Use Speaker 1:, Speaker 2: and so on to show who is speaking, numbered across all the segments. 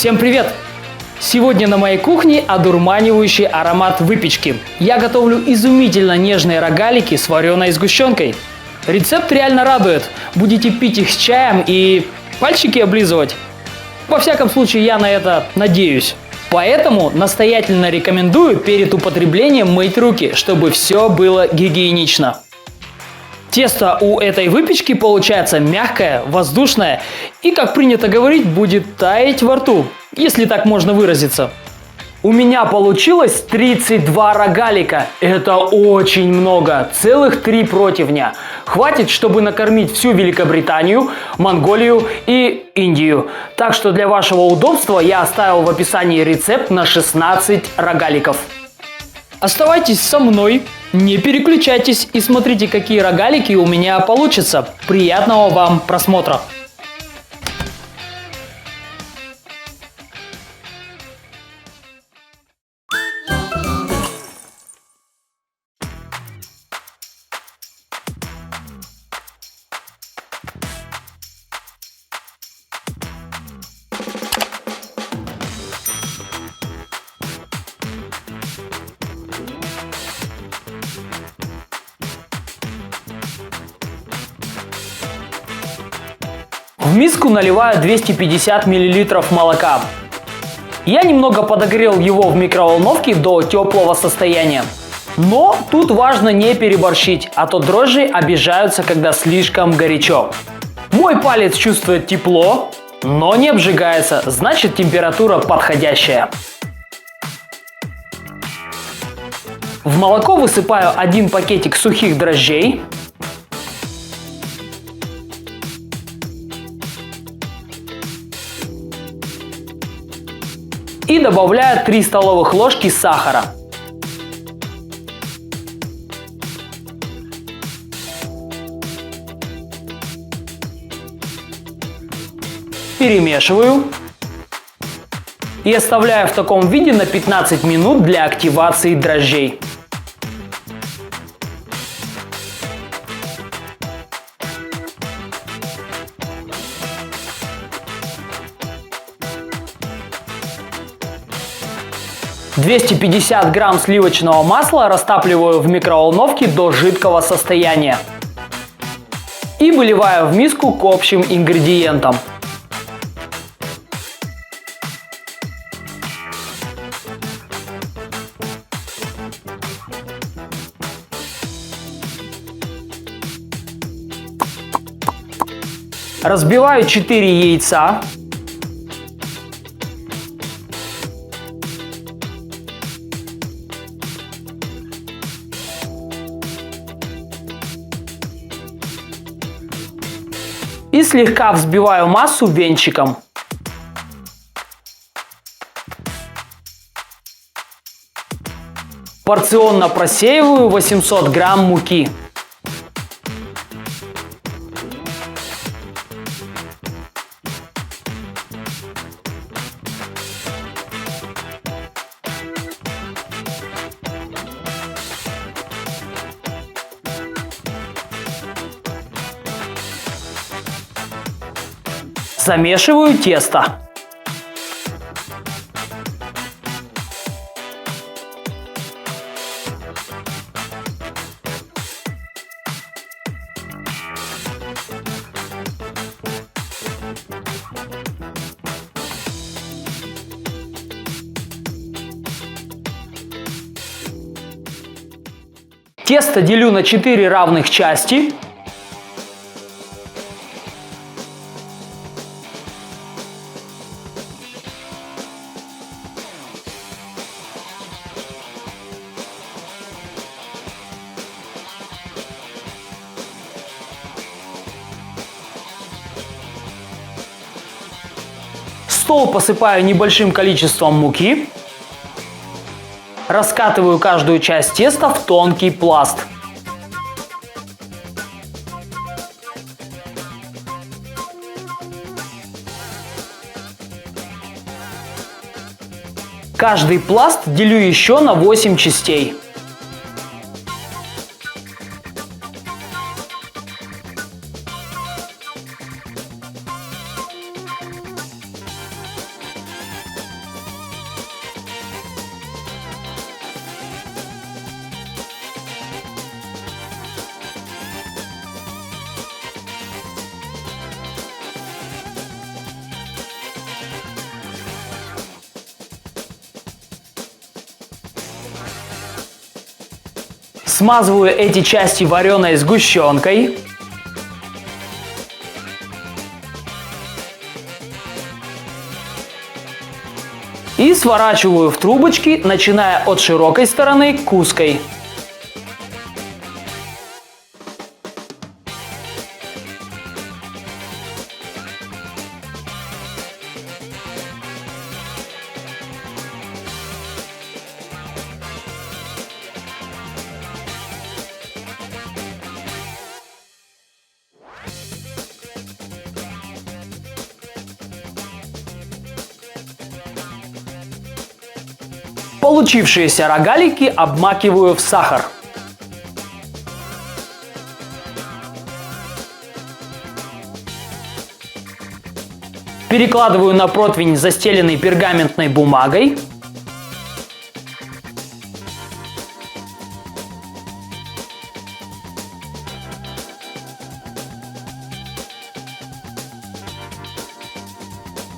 Speaker 1: Всем привет! Сегодня на моей кухне одурманивающий аромат выпечки. Я готовлю изумительно нежные рогалики с вареной сгущенкой. Рецепт реально радует. Будете пить их с чаем и пальчики облизывать. Во всяком случае, я на это надеюсь. Поэтому настоятельно рекомендую перед употреблением мыть руки, чтобы все было гигиенично. Тесто у этой выпечки получается мягкое, воздушное и, как принято говорить, будет таять во рту, если так можно выразиться. У меня получилось 32 рогалика. Это очень много, целых 3 противня. Хватит, чтобы накормить всю Великобританию, Монголию и Индию. Так что для вашего удобства я оставил в описании рецепт на 16 рогаликов. Оставайтесь со мной, не переключайтесь и смотрите, какие рогалики у меня получатся. Приятного вам просмотра! В миску наливаю 250 мл молока. Я немного подогрел его в микроволновке до теплого состояния. Но тут важно не переборщить, а то дрожжи обижаются, когда слишком горячо. Мой палец чувствует тепло, но не обжигается, значит температура подходящая. В молоко высыпаю 1 пакетик сухих дрожжей. И добавляю 3 столовых ложки сахара. Перемешиваю. И оставляю в таком виде на 15 минут для активации дрожжей. «250 грамм сливочного масла растапливаю в микроволновке до жидкого состояния. И выливаю в миску к общим ингредиентам. Разбиваю 4 яйца. И слегка взбиваю массу венчиком. Порционно просеиваю 800 грамм муки. Замешиваю тесто. Тесто делю на 4 равных части. Стол посыпаю небольшим количеством муки. Раскатываю каждую часть теста в тонкий пласт. Каждый пласт делю еще на 8 частей. Смазываю эти части вареной сгущенкой. И сворачиваю в трубочки, начиная от широкой стороны к узкой. Получившиеся рогалики обмакиваю в сахар. Перекладываю на противень, застеленный пергаментной бумагой.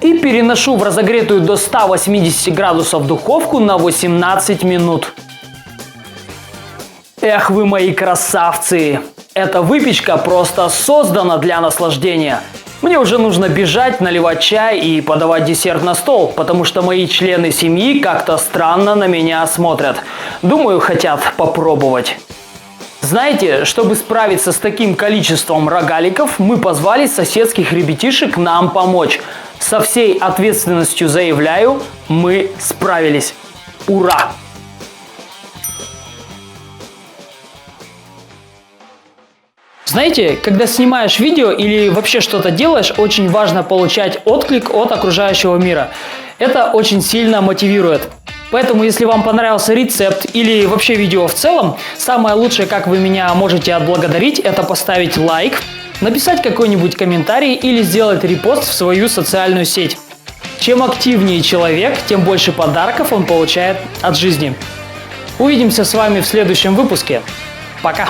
Speaker 1: И переношу в разогретую до 180 градусов духовку на 18 минут. Эх вы мои красавцы! Эта выпечка просто создана для наслаждения. Мне уже нужно бежать, наливать чай и подавать десерт на стол, потому что мои члены семьи как-то странно на меня смотрят. Думаю, хотят попробовать. Знаете, чтобы справиться с таким количеством рогаликов, мы позвали соседских ребятишек нам помочь. Со всей ответственностью заявляю, мы справились. Ура! Знаете, когда снимаешь видео или вообще что-то делаешь, очень важно получать отклик от окружающего мира. Это очень сильно мотивирует. Поэтому, если вам понравился рецепт или вообще видео в целом, самое лучшее, как вы меня можете отблагодарить, это поставить лайк, написать какой-нибудь комментарий или сделать репост в свою социальную сеть. Чем активнее человек, тем больше подарков он получает от жизни. Увидимся с вами в следующем выпуске. Пока!